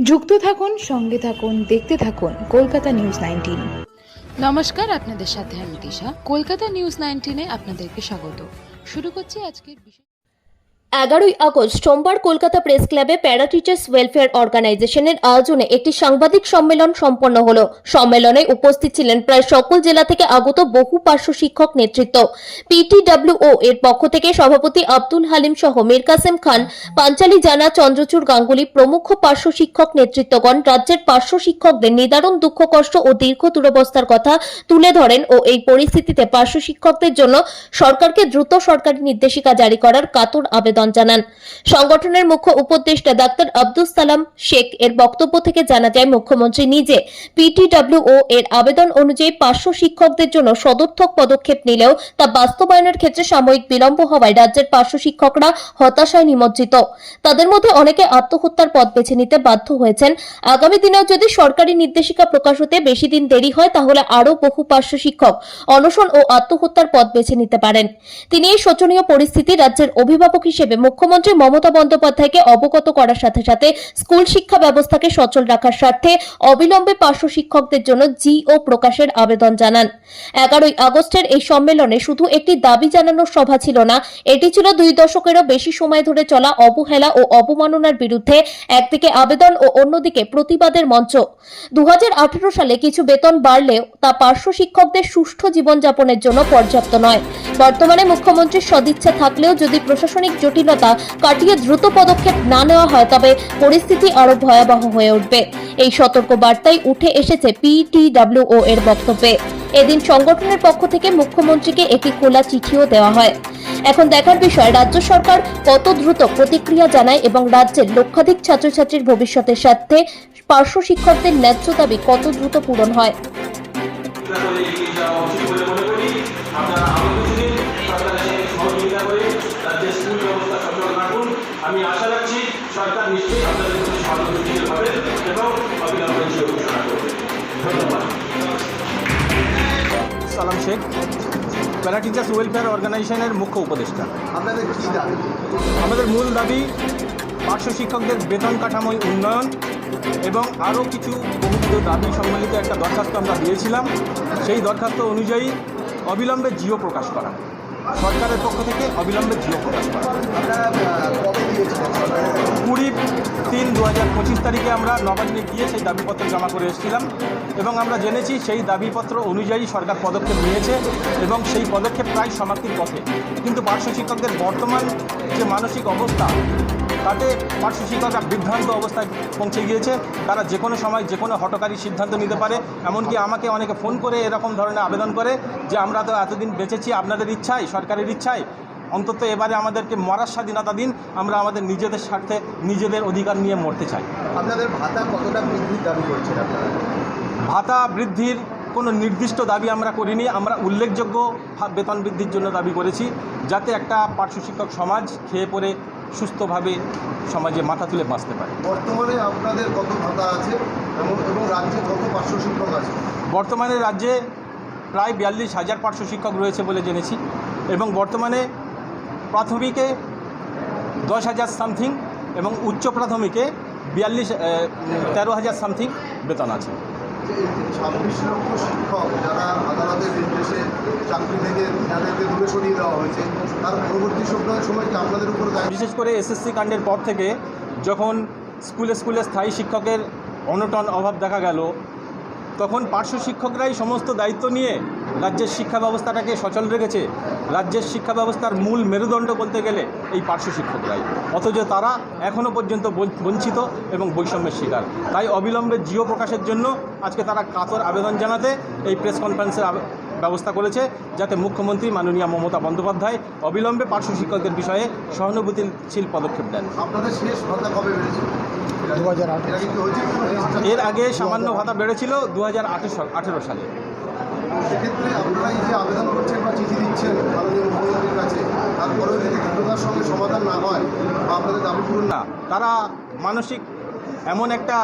যুক্ত থাকুন, সঙ্গে থাকুন, দেখতে থাকুন কলকাতা নিউজ 19। নমস্কার, আপনাদের সাথে আমি দিশা। কলকাতা নিউজ 19-এ আপনাদেরকে স্বাগত। শুরু করছি আজকের বিষয়। 11ই আগস্ট সোমবার কলকাতা প্রেস ক্লাবে প্যারা টিচার্স ওয়েলফেয়ার অর্গানাইজেশনের আয়োজনে একটি সাংবাদিক সম্মেলন সম্পন্ন হলো। সম্মেলনে উপস্থিত ছিলেন প্রায় সকল জেলা থেকে আগত বহু পার্শ্ব শিক্ষক নেতৃত্ব। পিটিডব্লিউও এর পক্ষ থেকে সভাপতি আব্দুল হালিম সহ মীর কাসেম খান, পাঞ্চালী জানা, চন্দ্রচূড় গাঙ্গুলি প্রমুখ পার্শ্ব শিক্ষক নেতৃত্বগণ রাজ্যের পার্শ্ব শিক্ষকদের নিদারুণ দুঃখ কষ্ট ও দীর্ঘ দুরবস্থার কথা তুলে ধরেন ও এই পরিস্থিতিতে পার্শ্ব শিক্ষকদের জন্য সরকারকে দ্রুত সরকারি নির্দেশিকা জারি করার কাতর আবেদন জানান। সংগঠনের মুখ্য উপদেষ্টা ডাক্তার আব্দুল সালাম শেখ এর বক্তব্য থেকে জানা যায়, মুখ্যমন্ত্রী নিজে পিটিডব্লিউও এর আবেদন অনুযায়ী পার্শ্ব শিক্ষকদের জন্য সদর্থক পদক্ষেপ নিলেও তা বাস্তবায়নের ক্ষেত্রে সাময়িক বিলম্ব হওয়ায় রাজ্যের পার্শ্ব শিক্ষকরা হতাশায় নিমজ্জিত। তাদের মধ্যে অনেকে আত্মহত্যার পথ বেছে নিতে বাধ্য হয়েছেন। আগামী দিনেও যদি সরকারি নির্দেশিকা প্রকাশ হতে বেশি দিন দেরি হয়, তাহলে আরও বহু পার্শ্ব শিক্ষক অনশন ও আত্মহত্যার পথ বেছে নিতে পারেন। তিনি এই শোচনীয় পরিস্থিতি রাজ্যের অভিভাবক হিসেবে মুখ্যমন্ত্রী মমতা বন্দ্যোপাধ্যায়কে অবগত করার সাথে সাথে স্কুল শিক্ষা ব্যবস্থাকে সচল রাখার স্বার্থে অবিলম্বে পার্শ্ব শিক্ষকদের জন্য জিও প্রকাশের আবেদন জানান। 11ই আগস্টের এই সম্মেলনে শুধু একটি দাবি জানানোর সভা ছিল না, এটি ছিল 2 দশকেরও বেশি সময় ধরে চলা অবহেলা ও অবমাননার বিরুদ্ধে একদিকে আবেদন ও অন্যদিকে প্রতিবাদের মঞ্চ। 2018 সালে কিছু বেতন বাড়লেও তা পার্শ্ব শিক্ষকদের সুষ্ঠু জীবনযাপনের জন্য পর্যাপ্ত নয়। বর্তমানে মুখ্যমন্ত্রীর সদিচ্ছা থাকলেও যদি প্রশাসনিক জটিলতা কাটিয়ে দ্রুত পদক্ষেপ না নেওয়া হয়, তবে পরিস্থিতি আরো ভয়াবহ হয়ে উঠবে। এই সতর্ক বার্তাই উঠে এসেছে পিটিডব্লিউও এর বক্তব্যে। এদিন সংগঠনের পক্ষ থেকে মুখ্যমন্ত্রীকে একটি খোলা চিঠিও দেওয়া হয়। এখন দেখার বিষয় রাজ্য সরকার কত দ্রুত প্রতিক্রিয়া জানায় এবং রাজ্যের লক্ষাধিক ছাত্রছাত্রীর ভবিষ্যতের সাথে পার্শ্ব শিক্ষকদের ন্যায্য দাবি কত দ্রুত পূরণ হয়। আমি আশা রাখছি সরকার নিশ্চয়ই আপনাদের প্রতি সহানুভূতিশীল হবে এবং অবিলম্বে জিও ঘোষণা করবে। ধন্যবাদ। সালাম শেখ, প্যারা টিচার্স ওয়েলফেয়ার অর্গানাইজেশনের মুখ্য উপদেষ্টা। আপনাদের কী দাবি? আমাদের মূল দাবি পার্শ্ব শিক্ষকদের বেতন কাঠামোয় উন্নয়ন এবং আরও কিছু বহুবিধ দাবি সম্বলিত একটা দরখাস্ত আমরা দিয়েছিলাম। সেই দরখাস্ত অনুযায়ী অবিলম্বে জিও প্রকাশ করা, সরকারের পক্ষ থেকে অবিলম্বে জিও প্রকাশ করা। 20/3/2025 তারিখে আমরা নবান্নে গিয়ে সেই দাবিপত্র জমা করে এসেছিলাম এবং আমরা জেনেছি সেই দাবিপত্র অনুযায়ী সরকার পদক্ষেপ নিয়েছে এবং সেই পদক্ষেপ প্রায় সমাপ্তির পথে। কিন্তু পার্শ্ব শিক্ষকদের বর্তমান যে মানসিক অবস্থা, তাতে পার্শ্ব শিক্ষকরা বিভ্রান্ত অবস্থায় পৌঁছে গিয়েছে। তারা যে কোনো সময় যে কোনো হঠকারী সিদ্ধান্ত নিতে পারে। এমনকি আমাকে অনেকে ফোন করে এরকম ধরনের আবেদন করে যে আমরা তো এতদিন বেঁচেছি আপনাদের ইচ্ছায়, সরকারের ইচ্ছায়, অন্তত এবারে আমাদেরকে মরার স্বাধীনতা দিন, আমরা আমাদের নিজেদের স্বার্থে নিজেদের অধিকার নিয়ে মরতে চাই। আপনাদের ভাতা কতটা বৃদ্ধির দাবি করছেন আপনারা? ভাতা বৃদ্ধির কোনো নির্দিষ্ট দাবি আমরা করিনি, আমরা উল্লেখযোগ্য বেতন বৃদ্ধির জন্য দাবি করেছি, যাতে একটা পার্শ্ব শিক্ষক সমাজ খেয়ে পড়ে সুস্থভাবে সমাজে মাথা তুলে বাঁচতে পারে। বর্তমানে আপনাদের কত ভাতা আছে এবং রাজ্যে কত পার্শ্ব শিক্ষক আছে? বর্তমানে রাজ্যে প্রায় 42,000 পার্শ্ব শিক্ষক রয়েছে বলে জেনেছি এবং বর্তমানে প্রাথমিকে 10,000 সামথিং এবং উচ্চ প্রাথমিকে 13,000 সামথিং বেতন আছে। 26 লক্ষ শিক্ষক যারা আদালতের নির্দেশে চাকরি থেকে তাদেরকে দূরে সরিয়ে দেওয়া হয়েছে, তার পরবর্তী সময় কি আপনাদের উপর দায়িত্ব? বিশেষ করে এসএসসি কাণ্ডের পর থেকে যখন স্কুলে স্কুলে স্থায়ী শিক্ষকের অনটন অভাব দেখা গেল, তখন পার্শ্ব শিক্ষকরাই সমস্ত দায়িত্ব নিয়ে রাজ্যের শিক্ষা ব্যবস্থাটাকে সচল রেখেছে। রাজ্যের শিক্ষা ব্যবস্থার মূল মেরুদণ্ড বলতে গেলে এই পার্শ্ব শিক্ষকরাই, অথচ তারা এখনও পর্যন্ত বঞ্চিত এবং বৈষম্যের শিকার। তাই অবিলম্বে জিও প্রকাশের জন্য আজকে তারা কাতর আবেদন জানাতে এই প্রেস কনফারেন্সের ব্যবস্থা করেছে, যাতে মুখ্যমন্ত্রী মাননীয় মমতা বন্দ্যোপাধ্যায় অবিলম্বে পার্শ্ব শিক্ষকদের বিষয়ে সহানুভূতিশীল পদক্ষেপ দেন। আপনাদের শেষ ভাতা কবে বেড়েছে? 2018। এর আগে সামান্য ভাতা বেড়েছিল 2018 সালে। সেক্ষেত্রে আপনারা এই যে আবেদন করছেন বা চিঠি দিচ্ছেন মাননীয় মুখ্যমন্ত্রীর কাছে, তারপরেও যদি দ্রুততার সঙ্গে সমাধান না হয় বা আপনাদের দাবি পূরণ না, তারা মানসিক এমন একটা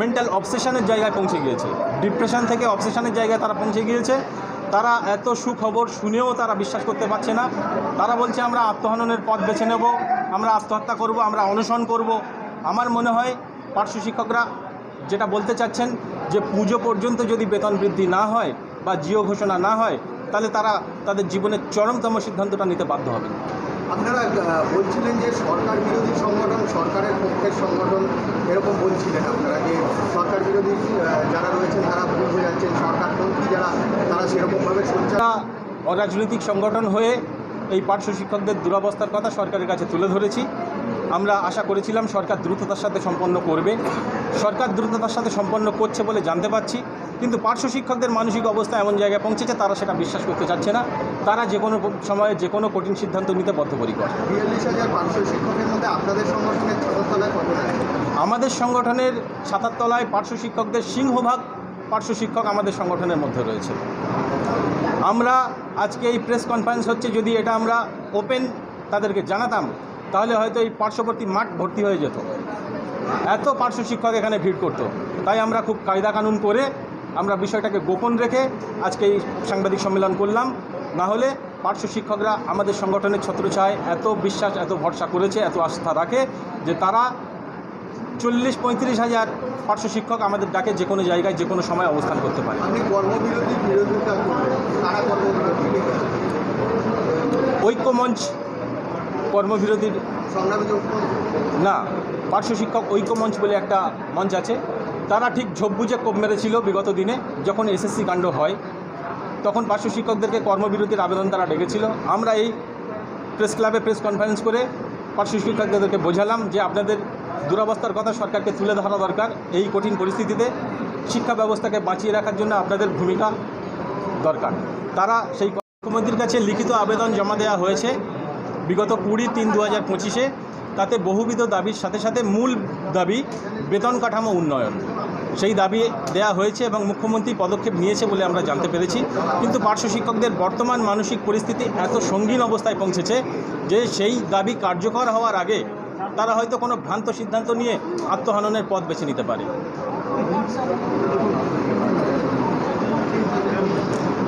মেন্টাল অবসেশনের জায়গায় পৌঁছে গিয়েছে, ডিপ্রেশন থেকে অবসেশনের জায়গায় তারা পৌঁছে গিয়েছে। তারা এত সুখবর শুনেও তারা বিশ্বাস করতে পারছে না। তারা বলছে আমরা আত্মহননের পথ বেছে নেব, আমরা আত্মহত্যা করব, আমরা অনশন করব। আমার মনে হয় পার্শ্ব শিক্ষকরা যেটা বলতে চাচ্ছেন যে পুজো পর্যন্ত যদি বেতন বৃদ্ধি না হয় বা জিও ঘোষণা না হয় তাহলে তারা তাদের জীবনের চরমতম সিদ্ধান্তটা নিতে বাধ্য হবে। আপনারা বলছিলেন যে সরকার বিরোধী সংগঠন, সরকারের পক্ষের সংগঠন, এরকম বলছিলেন আপনারা যে সরকার বিরোধী যারা রয়েছেন তারা ভুল হয়ে যাচ্ছেন, সরকারপন্থী যারা তারা সেরকমভাবে শুনছে। তারা অরাজনৈতিক সংগঠন হয়ে এই পার্শ্ব শিক্ষকদের দুরবস্থার কথা সরকারের কাছে তুলে ধরেছি। আমরা আশা করেছিলাম সরকার দ্রুততার সাথে সম্পন্ন করবে, সরকার দ্রুততার সাথে সম্পন্ন করছে বলে জানতে পারছি, কিন্তু পার্শ্ব শিক্ষকদের মানসিক অবস্থা এমন জায়গায় পৌঁছেছে তারা সেটা বিশ্বাস করতে চাচ্ছে না। তারা যে কোনো সময়ে যে কোনো কঠিন সিদ্ধান্ত নিতে বদ্ধপরিকর। ৪২,০০০ পার্শ্ব শিক্ষকের মধ্যে আপনাদের সংগঠনের ছাত্রতলায় কত? আমাদের সংগঠনের ছাতার তলায় পার্শ্ব শিক্ষকদের সিংহভাগ পার্শ্ব শিক্ষক আমাদের সংগঠনের মধ্যে রয়েছে। আমরা আজকে এই প্রেস কনফারেন্স হচ্ছে, যদি এটা আমরা ওপেন তাদেরকে জানাতাম তাহলে হয়তো এই পার্শ্ববর্তী মাঠ ভর্তি হয়ে যেত, এত পার্শ্ব শিক্ষক এখানে ভিড় করতো। তাই আমরা খুব কায়দা কানুন করে আমরা বিষয়টাকে গোপন রেখে আজকে এই সাংবাদিক সম্মেলন করলাম। না হলে পার্শ্ব শিক্ষকরা আমাদের সংগঠনের ছত্রছায়ায় এত বিশ্বাস, এত ভরসা করেছে, এত আস্থা রাখে যে তারা ৪০-৩৫ হাজার পার্শ্ব শিক্ষক আমাদের ডাকে যে কোনো জায়গায় যে কোনো সময় অবস্থান করতে পারে। আপনি কর্মবিরতির বিরোধিতা করবেন, কারা কর্মবিরতি? ঐক্যমঞ্চ কর্মবিরতির সংগ্রামী না, পার্শ্ব শিক্ষক ঐক্যমঞ্চ বলে একটা মঞ্চ আছে, তারা ঠিক ঝোপ বুঝে কোপ মেরেছিল বিগত দিনে যখন এসএসসি কাণ্ড হয়, তখন পার্শ্ব শিক্ষকদেরকে কর্মবিরতির আবেদন তারা ডেকেছিল। আমরা এই প্রেস ক্লাবে প্রেস কনফারেন্স করে পার্শ্ব শিক্ষকদেরকে বোঝালাম যে আপনাদের দুরবস্থার কথা সরকারকে তুলে ধরা দরকার। এই কঠিন পরিস্থিতিতে শিক্ষা ব্যবস্থাকে বাঁচিয়ে রাখার জন্য আপনাদের ভূমিকা দরকার। তারা সেই মুখ্যমন্ত্রীর কাছে লিখিত আবেদন জমা দেওয়া হয়েছে বিগত 20-3-2025-এ। তাতে বহুবিধ দাবির সাথে সাথে মূল দাবি বেতন কাঠামো উন্নয়ন, সেই দাবি দেয়া হয়েছে এবং মুখ্যমন্ত্রী পদক্ষেপ নিয়েছে বলে আমরা জানতে পেরেছি। কিন্তু পার্শ্ব শিক্ষকদের বর্তমান মানসিক পরিস্থিতি এত সঙ্গীন অবস্থায় পৌঁছেছে যে সেই দাবি কার্যকর হওয়ার আগে তারা হয়তো কোনো ভ্রান্ত সিদ্ধান্ত নিয়ে আত্মহননের পথ বেছে নিতে পারে।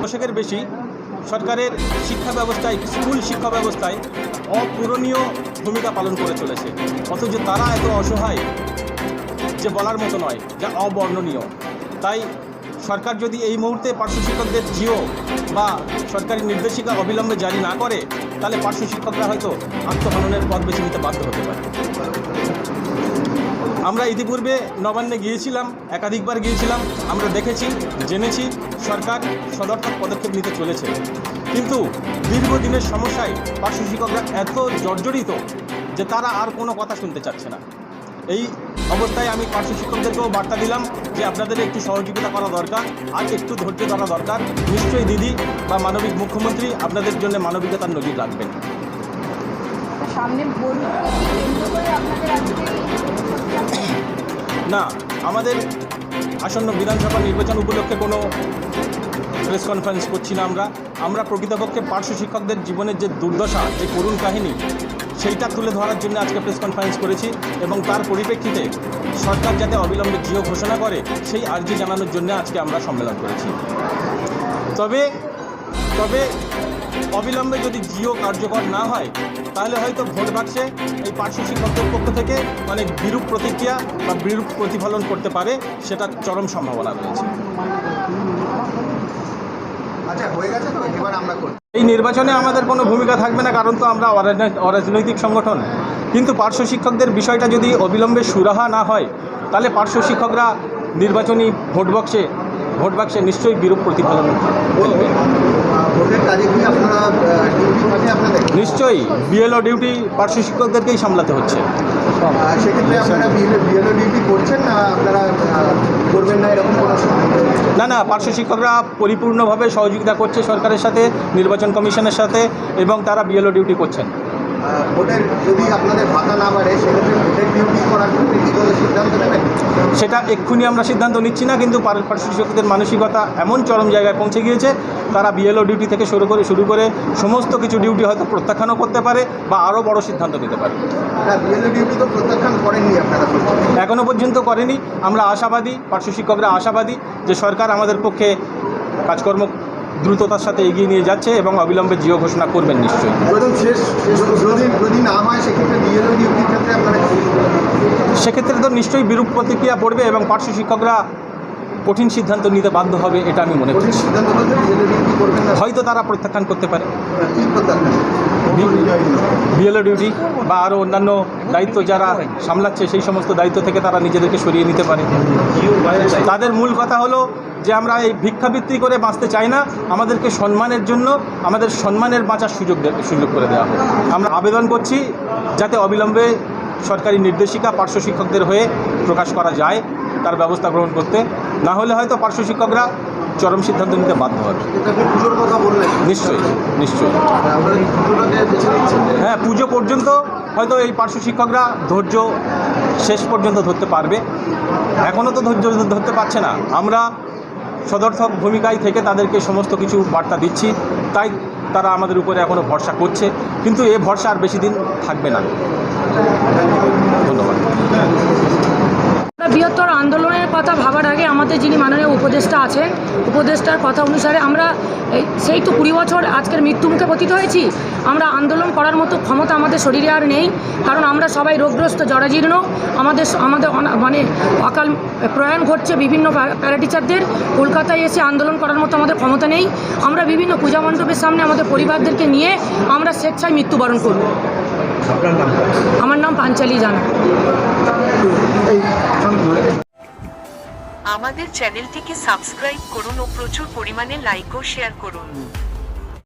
দশকের বেশি সরকারের শিক্ষা ব্যবস্থায়, স্কুল শিক্ষা ব্যবস্থায় অপূরণীয় ভূমিকা পালন করে চলেছে, অথচ তারা এত অসহায় যে বলার মতো নয়, যা অবর্ণনীয়। তাই সরকার যদি এই মুহূর্তে পার্শ্ব শিক্ষকদের জিও বা সরকারি নির্দেশিকা অবিলম্বে জারি না করে তাহলে পার্শ্ব শিক্ষকরা হয়তো আত্মহননের পথ বেছে নিতে বাধ্য হতে পারে। আমরা ইতিপূর্বে নবান্নে গিয়েছিলাম, একাধিকবার গিয়েছিলাম, আমরা দেখেছি, জেনেছি সরকার সদর্থক পদক্ষেপ নিতে চলেছে, কিন্তু দীর্ঘদিনের সমস্যায় পার্শ্ব শিক্ষকরা এত জর্জরিত যে তারা আর কোনো কথা শুনতে চাচ্ছে না। এই অবস্থায় আমি পার্শ্ব শিক্ষকদেরকেও বার্তা দিলাম যে আপনাদের একটু সহযোগিতা করা দরকার, আর একটু ধৈর্য ধরা দরকার। নিশ্চয়ই দিদি বা মানবিক মুখ্যমন্ত্রী আপনাদের জন্য মানবিকতার নজির রাখবেন। না, আমাদের আসন্ন বিধানসভা নির্বাচন উপলক্ষে কোনো প্রেস কনফারেন্স করছি না। আমরা প্রকৃতপক্ষে পার্শ্ব শিক্ষকদের জীবনের যে দুর্দশা, যে করুণ কাহিনী, সেইটা তুলে ধরার জন্য আজকে প্রেস কনফারেন্স করেছি এবং তার পরিপ্রেক্ষিতে সরকার যাতে অবিলম্বে জিও ঘোষণা করে সেই আর্জি জানানোর জন্য আজকে আমরা সম্মেলন করেছি। তবে অবিলম্বে যদি জিও কার্যকর না হয় তাহলে হয়তো ভোট বাক্সে এই পার্শ্ব শিক্ষকদের পক্ষ থেকে অনেক বিরূপ প্রতিক্রিয়া বা বিরূপ প্রতিফলন করতে পারে, সেটার চরম সম্ভাবনা রয়েছে। আচ্ছা, হয়ে গেছে তো, এবার আমরা করি। এই নির্বাচনে আমাদের কোনো ভূমিকা থাকবে না, কারণ তো আমরা অরাজনৈতিক সংগঠন। কিন্তু পার্শ্ব শিক্ষকদের বিষয়টা যদি অবিলম্বে সুরাহা না হয় তাহলে পার্শ্ব শিক্ষকরা নির্বাচনী ভোট বাক্সে নিশ্চয়ই বিরূপ প্রতিফলন ফেলবে। ভোটের কাজে কি আপনারা ডিউটি থাকে আপনাদের? নিশ্চয়ই বিএলও ডিউটি পার্শ্ব শিক্ষকদেরকেই সামলাতে হচ্ছে। সেক্ষেত্রে আপনারা বিএলও ডিউটি করছেন না, আপনারা করবেন না এরকম কোনো? না, পার্শ্ব শিক্ষকরা পরিপূর্ণভাবে সহযোগিতা করছে সরকারের সাথে, নির্বাচন কমিশনের সাথে, এবং তারা বিএলও ডিউটি করছেন। ভোটের যদি আপনাদের ভাতা না বাড়ে সেক্ষেত্রে ভোটের ডিউটি করার ক্ষেত্রে কী করে সিদ্ধান্ত নেবেন? সেটা এক্ষুনি আমরা সিদ্ধান্ত নিচ্ছি না, কিন্তু পার্শ্ব শিক্ষকদের মানসিকতা এমন চরম জায়গায় পৌঁছে গিয়েছে তারা বিএলও ডিউটি থেকে শুরু করে সমস্ত কিছু ডিউটি হয়তো প্রত্যাখ্যানও করতে পারে বা আরও বড় সিদ্ধান্ত নিতে পারে। বিএলও ডিউটি তো প্রত্যাখ্যান করেননি আপনারা? এখনও পর্যন্ত করেনি। আমরা আশাবাদী, পার্শ্ব শিক্ষকরা আশাবাদী যে সরকার আমাদের পক্ষে কাজকর্ম দ্রুততার সাথে এগিয়ে নিয়ে যাচ্ছে এবং অবিলম্বে জিও ঘোষণা করবেন নিশ্চয়ই। একদম শেষ যদি না হয় সেক্ষেত্রে বিএলও ডিউটির ক্ষেত্রে আপনারা সেক্ষেত্রে তো নিশ্চয়ই বিরূপ প্রতিক্রিয়া পড়বে এবং পার্শ্ব শিক্ষকরা কঠিন সিদ্ধান্ত নিতে বাধ্য হবে, এটা আমি মনে কঠিন করছি। সিদ্ধান্ত বলতে বিএলও ডিউটি করবেন না, হয়তো তারা প্রত্যাখ্যান করতে পারে কি প্রত্যাখ্যান? বিএলও ডিউটি বা আরও অন্যান্য দায়িত্ব যারা সামলাচ্ছে সেই সমস্ত দায়িত্ব থেকে তারা নিজেদেরকে সরিয়ে নিতে পারে। তাদের মূল কথা হলো যে আমরা এই ভিক্ষাবৃত্তি করে বাঁচতে চাই না, আমাদেরকে সম্মানের জন্য আমাদের সম্মানের বাঁচার সুযোগ করে দেওয়া হবে। আমরা আবেদন করছি যাতে অবিলম্বে সরকারি নির্দেশিকা পার্শ্ব শিক্ষকদের হয়ে প্রকাশ করা যায়, তার ব্যবস্থা গ্রহণ করতে। না হলে হয়তো পার্শ্ব শিক্ষকরা চরম সিদ্ধান্ত নিতে বাধ্য হবে। এটা আপনি পুজোর কথা বললেন, নিশ্চয়ই নিশ্চয়ই। আপনারা কি পুজোটাকে বেছে নিচ্ছেন? হ্যাঁ, পুজো পর্যন্ত হয়তো এই পার্শ্ব শিক্ষকরা ধৈর্য শেষ পর্যন্ত ধরতে পারবে, এখনও তো ধৈর্য ধরতে পারছে না। আমরা সদর্থক ভূমিকায় থেকে তাদেরকে সমস্ত কিছু বার্তা দিচ্ছি, তাই তারা আমাদের উপরে এখনও ভরসা করছে, কিন্তু এ ভরসা আর বেশি দিন থাকবে না। ধন্যবাদ। বৃহত্তর আন্দোলনের কথা ভাবার আগে আমাদের যিনি মাননীয় উপদেষ্টা আছেন, উপদেষ্টার কথা অনুসারে আমরা সেই তো 20 বছর আজকের মৃত্যুমুখে পতিত হয়েছি। আমরা আন্দোলন করার মতো ক্ষমতা আমাদের শরীরে আর নেই, কারণ আমরা সবাই রোগগ্রস্ত, জরাজীর্ণ। আমাদের মানে অকাল প্রয়াণ ঘটছে বিভিন্ন প্যারাটিচারদের। কলকাতায় এসে আন্দোলন করার মতো আমাদের ক্ষমতা নেই। আমরা বিভিন্ন পূজা মণ্ডপের সামনে আমাদের পরিবারদেরকে নিয়ে আমরা স্বেচ্ছায় মৃত্যুবরণ করব। আমার নাম পাঞ্চালী জানা। আমাদের চ্যানেলটিকে সাবস্ক্রাইব করুন ও প্রচুর পরিমাণে লাইক ও শেয়ার করুন।